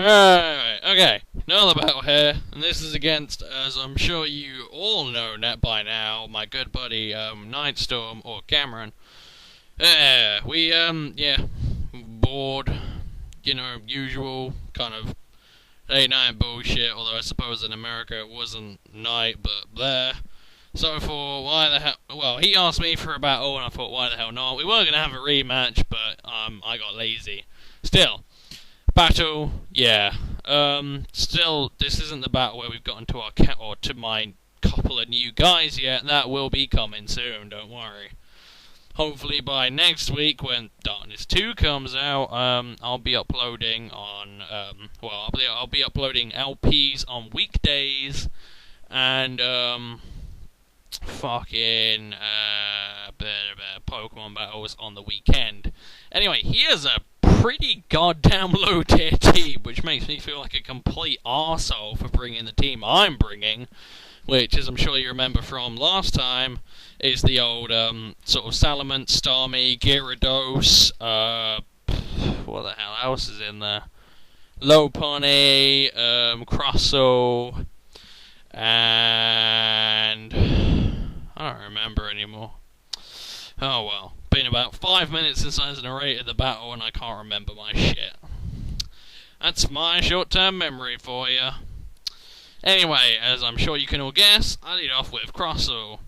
Okay, another battle here, and this is against, as I'm sure you all know by now, my good buddy, Nightstorm, or Cameron. Bored, usual kind of late night bullshit, although I suppose in America it wasn't night, but there. So why the hell, well, he asked me for a battle, and I thought, why the hell not? We were going to have a rematch, but, I got lazy. Still, battle, yeah. Still, this isn't the battle where we've gotten to to my couple of new guys yet. That will be coming soon, don't worry. Hopefully by next week, when Darkness 2 comes out, I'll be uploading on, I'll be uploading LPs on weekdays, and, fucking, Pokemon battles on the weekend. Anyway, here's a pretty goddamn low tier team, which makes me feel like a complete arsehole for bringing the team I'm bringing, which, as I'm sure you remember from last time, is the old, sort of Salamence, Starmie, Gyarados, what the hell else is in there? Lopunny, Crustle, and I don't remember anymore. Oh well, been about 5 minutes since I narrated the battle and I can't remember my shit. That's my short-term memory for you. Anyway, as I'm sure you can all guess, I lead off with Crustle.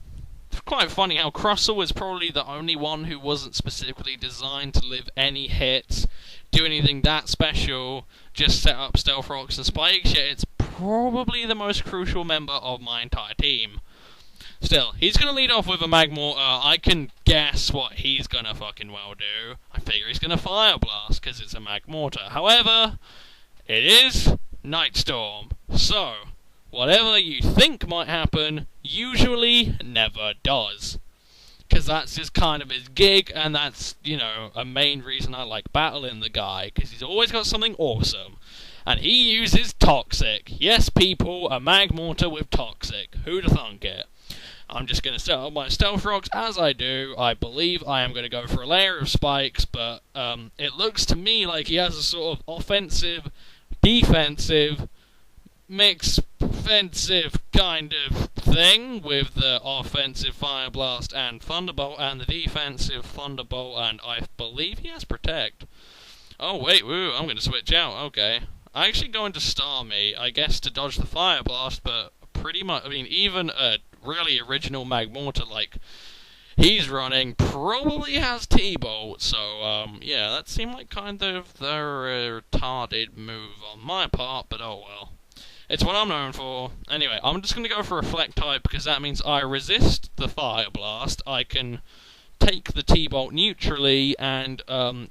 It's quite funny how Crustle is probably the only one who wasn't specifically designed to live any hits, do anything that special, just set up Stealth Rocks and Spikes, yet it's probably the most crucial member of my entire team. Still, he's gonna lead off with a Magmortar. I can guess what he's gonna fucking well do. I figure he's gonna Fire Blast, because it's a Magmortar. However, it is Nightstorm. So, whatever you think might happen, usually never does. Because that's just kind of his gig, and that's, a main reason I like battling the guy, because he's always got something awesome. And he uses Toxic. Yes, people, a Magmortar with Toxic. Who'd have thunk it? I'm just going to set up my Stealth Rocks as I do. I believe I am going to go for a layer of Spikes, but it looks to me like he has a sort of offensive, defensive, mixed offensive kind of thing with the offensive Fire Blast and Thunderbolt and the defensive Thunderbolt, and I believe he has Protect. Oh wait, woo, I'm going to switch out, okay. I actually go into Starmie, I guess, to dodge the Fire Blast, but pretty much, even a really original Magmortar like he's running probably has T-Bolt, so, yeah, that seemed like kind of the retarded move on my part, but oh well. It's what I'm known for. Anyway, I'm just going to go for Reflect type, because that means I resist the Fire Blast, I can take the T-Bolt neutrally, and,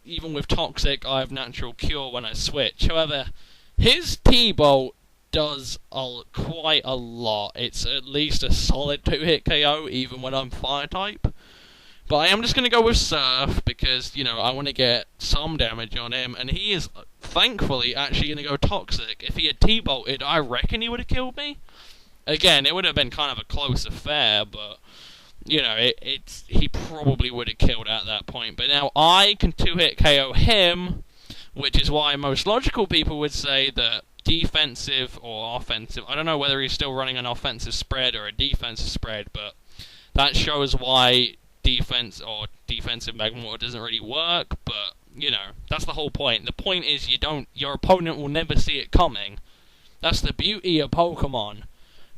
even with Toxic, I have Natural Cure when I switch. However, his T-Bolt does quite a lot. It's at least a solid 2-hit KO, even when I'm Fire type. But I am just going to go with Surf, because, I want to get some damage on him, and he is, thankfully, actually going to go Toxic. If he had T-Bolted, I reckon he would have killed me. Again, it would have been kind of a close affair, but, he probably would have killed at that point. But now I can 2-hit KO him, which is why most logical people would say that defensive or offensive, I don't know whether he's still running an offensive spread or a defensive spread, but that shows why defensive Magmortar doesn't really work, but, that's the whole point. The point is your opponent will never see it coming. That's the beauty of Pokemon.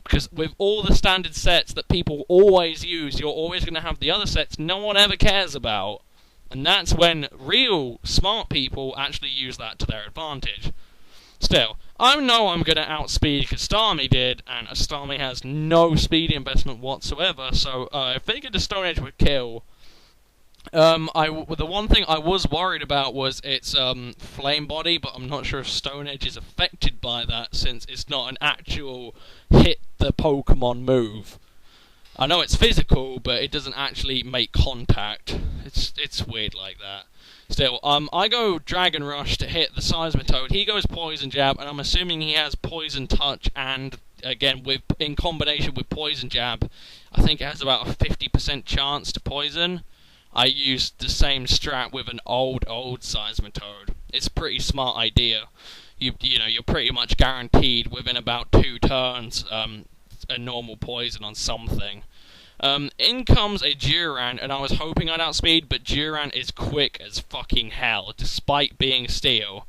Because with all the standard sets that people always use, you're always going to have the other sets no one ever cares about. And that's when real smart people actually use that to their advantage. Still, I know I'm going to outspeed because Starmie did, and Starmie has no speed investment whatsoever, so I figured the Stone Edge would kill. The one thing I was worried about was its Flame Body, but I'm not sure if Stone Edge is affected by that, since it's not an actual hit the Pokemon move. I know it's physical, but it doesn't actually make contact. It's weird like that. Still, I go Dragon Rush to hit the Seismitoad. He goes Poison Jab, and I'm assuming he has Poison Touch, and again, in combination with Poison Jab, I think it has about a 50% chance to poison. I used the same strat with an old Seismitoad. It's a pretty smart idea. you're pretty much guaranteed within about 2 turns a normal poison on something. In comes a Duran, and I was hoping I'd outspeed, but Duran is quick as fucking hell, despite being steel.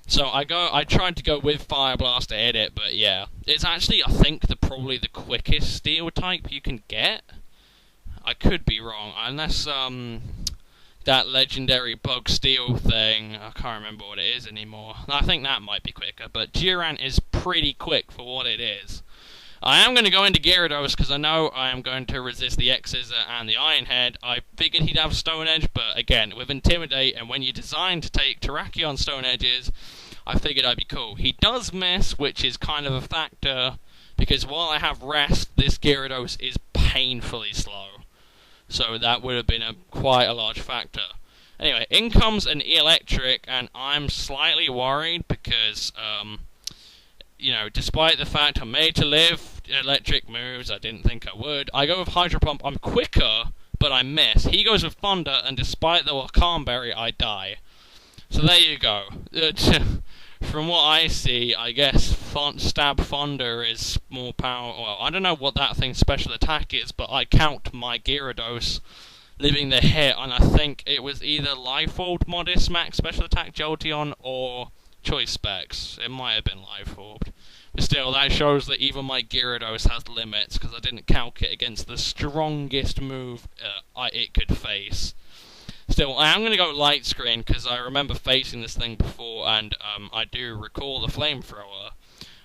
So I tried to go with Fire Blast to hit it, but yeah. It's actually, I think, probably the quickest steel type you can get. I could be wrong, unless, that legendary bug steel thing, I can't remember what it is anymore. I think that might be quicker, but Duran is pretty quick for what it is. I am going to go into Gyarados because I know I am going to resist the X-Scissor and the Iron Head. I figured he'd have Stone Edge, but again, with Intimidate, and when you're designed to take Terrakion Stone Edges, I figured I'd be cool. He does miss, which is kind of a factor, because while I have Rest, this Gyarados is painfully slow. So that would have been quite a large factor. Anyway, in comes an Electric, and I'm slightly worried because, despite the fact I'm made to live, electric moves, I didn't think I would. I go with Hydro Pump, I'm quicker, but I miss. He goes with Thunder, and despite the Wakam Berry, I die. So there you go. From what I see, I guess Stab Thunder is more power. Well, I don't know what that thing's special attack is, but I count my Gyarados living the hit, and I think it was either Life Orb Modest Max Special Attack Jolteon or Choice Specs. It might have been Life Orb. But still, that shows that even my Gyarados has limits, because I didn't calc it against the strongest move it could face. Still, I am going to go Light Screen, because I remember facing this thing before, and I do recall the Flamethrower.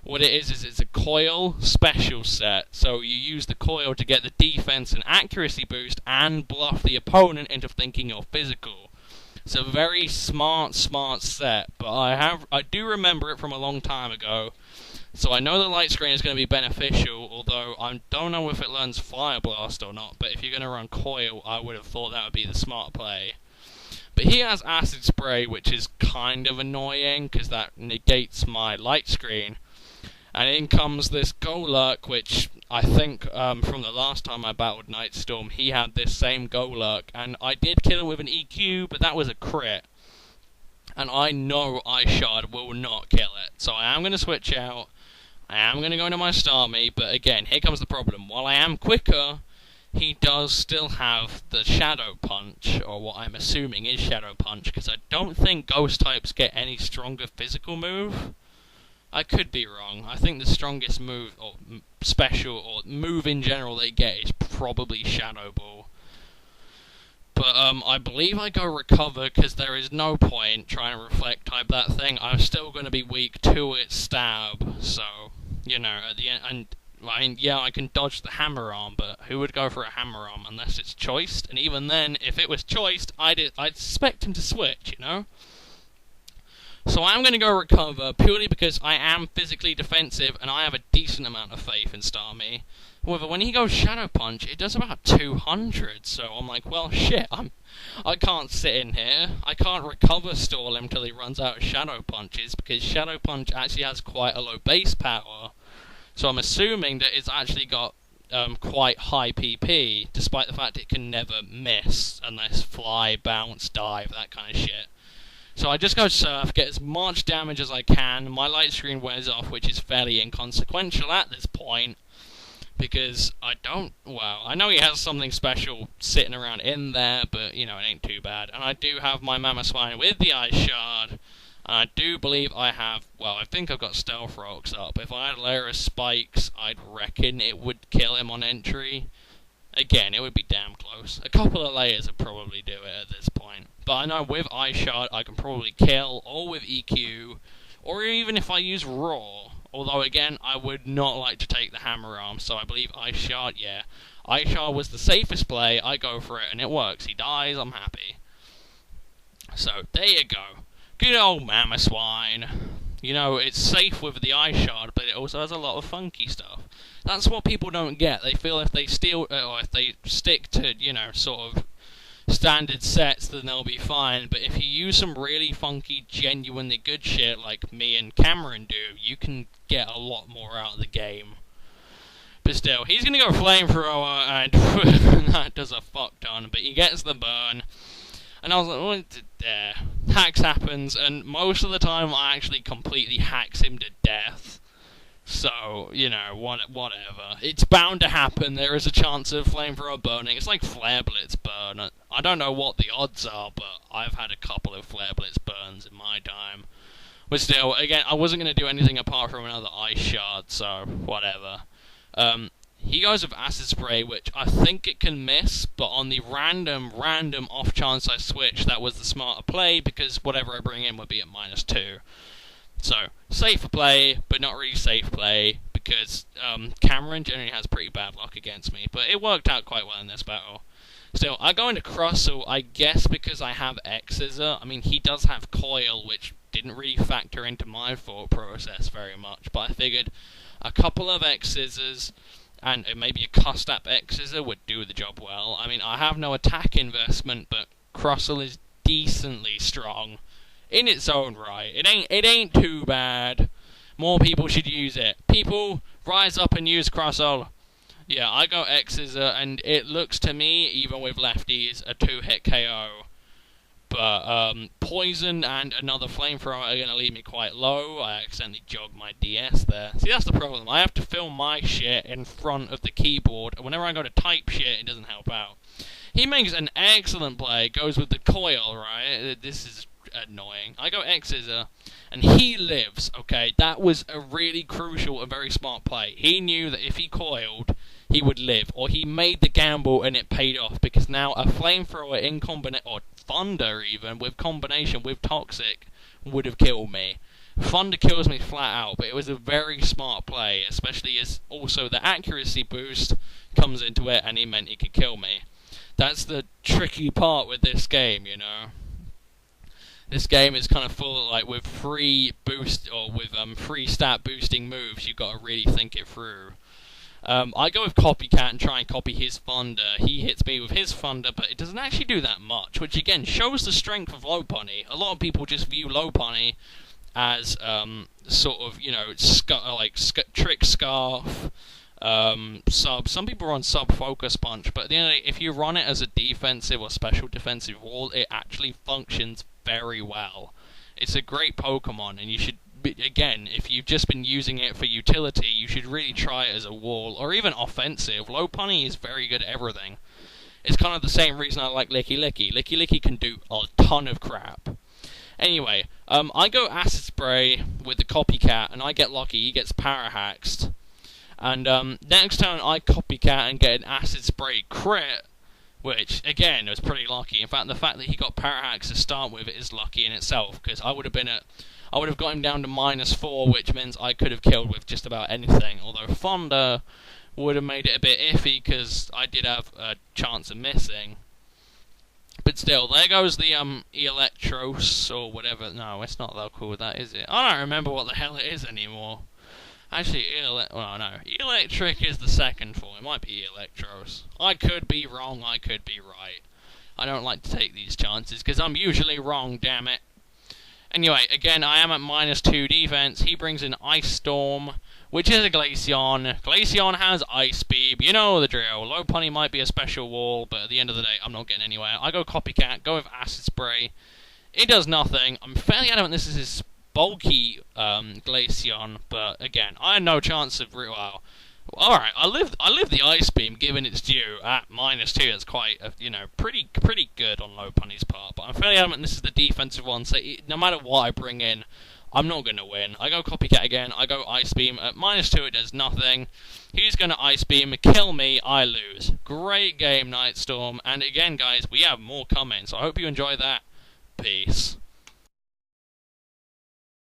What it is it's a coil special set, so you use the coil to get the defense and accuracy boost, and bluff the opponent into thinking you're physical. It's a very smart set, but I do remember it from a long time ago. So I know the Light Screen is going to be beneficial, although I don't know if it learns Fire Blast or not, but if you're going to run Coil, I would have thought that would be the smart play. But he has Acid Spray, which is kind of annoying, because that negates my Light Screen. And in comes this Golurk, which I think from the last time I battled Nightstorm, he had this same Golurk, and I did kill him with an EQ, but that was a crit. And I know Ice Shard will not kill it, so I am going to switch out. I am going to go into my Starmie, but again, here comes the problem. While I am quicker, he does still have the Shadow Punch, or what I'm assuming is Shadow Punch, because I don't think Ghost types get any stronger physical move. I could be wrong. I think the strongest move, or special, or move in general they get is probably Shadow Ball. But I believe I go Recover, because there is no point trying to Reflect type that thing. I'm still going to be weak to its Stab, so, at the end, and I mean, yeah, I can dodge the Hammer Arm, but who would go for a Hammer Arm unless it's choiced? And even then, if it was choiced, I'd expect him to switch, So I'm going to go Recover, purely because I am physically defensive, and I have a decent amount of faith in Starmie. However, when he goes Shadow Punch, it does about 200, so I'm like, well, shit, I can't sit in here. I can't Recover stall him till he runs out of Shadow Punches, because Shadow Punch actually has quite a low base power. So I'm assuming that it's actually got quite high PP, despite the fact it can never miss, unless Fly, Bounce, Dive, that kind of shit. So I just go Surf, get as much damage as I can, my Light Screen wears off, which is fairly inconsequential at this point, because I know he has something special sitting around in there, but, it ain't too bad. And I do have my Mamoswine with the Ice Shard, and I do believe I have, I think I've got Stealth Rocks up. If I had a layer of Spikes, I'd reckon it would kill him on entry. Again, it would be damn close. A couple of layers would probably do it at this point. But I know with Ice Shard, I can probably kill, or with EQ, or even if I use Raw. Although, again, I would not like to take the Hammer Arm, so I believe Ice Shard, yeah. Ice Shard was the safest play, I go for it, and it works. He dies, I'm happy. So, there you go. Good old Mamoswine. It's safe with the Ice Shard, but it also has a lot of funky stuff. That's what people don't get. They feel if they steal, or if they stick to, sort of standard sets, then they'll be fine. But if you use some really funky, genuinely good shit like me and Cameron do, you can get a lot more out of the game. But still, he's going to go Flamethrower, and that does a fuck ton, but he gets the burn. And I was like, hacks happens, and most of the time I actually completely hacks him to death. So, you know, whatever. It's bound to happen. There is a chance of flamethrower burning. It's like flare blitz burn. I don't know what the odds are, but I've had a couple of flare blitz burns in my time. But still, again, I wasn't going to do anything apart from another ice shard, so whatever. He goes with acid spray, which I think it can miss, but on the random off chance I switch, that was the smarter play, because whatever I bring in would be at -2. So, safer play, but not really safe play, because Cameron generally has pretty bad luck against me, but it worked out quite well in this battle. Still, I go into Crossel, I guess because I have X-Scissor. I mean, he does have Coil, which didn't really factor into my thought process very much, but I figured a couple of X-Scissors and maybe a Custap X-Scissor would do the job well. I mean, I have no attack investment, but Crossel is decently strong in its own right. It ain't too bad. More people should use it. People, rise up and use Crossel. Yeah, I go X-Scissor, and it looks to me, even with lefties, a 2-hit KO. But Poison and another Flamethrower are going to leave me quite low. I accidentally jogged my DS there. See, that's the problem. I have to film my shit in front of the keyboard, and whenever I go to type shit, it doesn't help out. He makes an excellent play, goes with the Coil, right? This is annoying. I go X-Scissor, and he lives, okay? That was a really crucial and very smart play. He knew that if he coiled, he would live, or he made the gamble and it paid off, because now a Flamethrower in combination, or Thunder even, with combination with Toxic, would have killed me. Thunder kills me flat out, but it was a very smart play, especially as also the accuracy boost comes into it, and he meant he could kill me. That's the tricky part with this game, you know. This game is kind of full of, like, with free boost, or with free stat boosting moves, you've got to really think it through. I go with Copycat and try and copy his Thunder. He hits me with his Thunder, but it doesn't actually do that much, which again shows the strength of Lopunny. A lot of people just view Lopunny as sort of, you know, Trick Scarf, sub. Some people run sub Focus Punch, but at the end of the day, if you run it as a defensive or special defensive wall, it actually functions very well. It's a great Pokemon, and you should, again, if you've just been using it for utility, you should really try it as a wall, or even offensive. Lopunny is very good at everything. It's kind of the same reason I like Licky Licky. Licky Licky can do a ton of crap. Anyway, I go Acid Spray with the Copycat, and I get lucky, he gets Parahaxed. And next turn I Copycat and get an Acid Spray crit, which, again, was pretty lucky. In fact, the fact that he got Parahaxed to start with is lucky in itself, because I would have got him down to -4, which means I could have killed with just about anything. Although Thunder would have made it a bit iffy, because I did have a chance of missing. But still, there goes the Electros, or whatever. No, it's not that cool, that is it? I don't remember what the hell it is anymore. Actually, Electric is the second form. It might be Electros. I could be wrong, I could be right. I don't like to take these chances, because I'm usually wrong, damn it. Anyway, again, I am at -2 defense. He brings in Ice Storm, which is a Glaceon. Glaceon has Ice Beam. You know the drill. Lopunny might be a special wall, but at the end of the day, I'm not getting anywhere. I go Copycat, go with Acid Spray. It does nothing. I'm fairly adamant this is his bulky Glaceon, but again, I had no chance of well. Alright, I lived the Ice Beam, given its due, at -2. That's quite, you know, pretty good on Lopunny's part. But I'm fairly adamant this is the defensive one, so no matter what I bring in, I'm not going to win. I go Copycat again, I go Ice Beam. At -2 it does nothing. He's going to Ice Beam, kill me, I lose. Great game, Nightstorm. And again, guys, we have more coming, so I hope you enjoy that. Peace.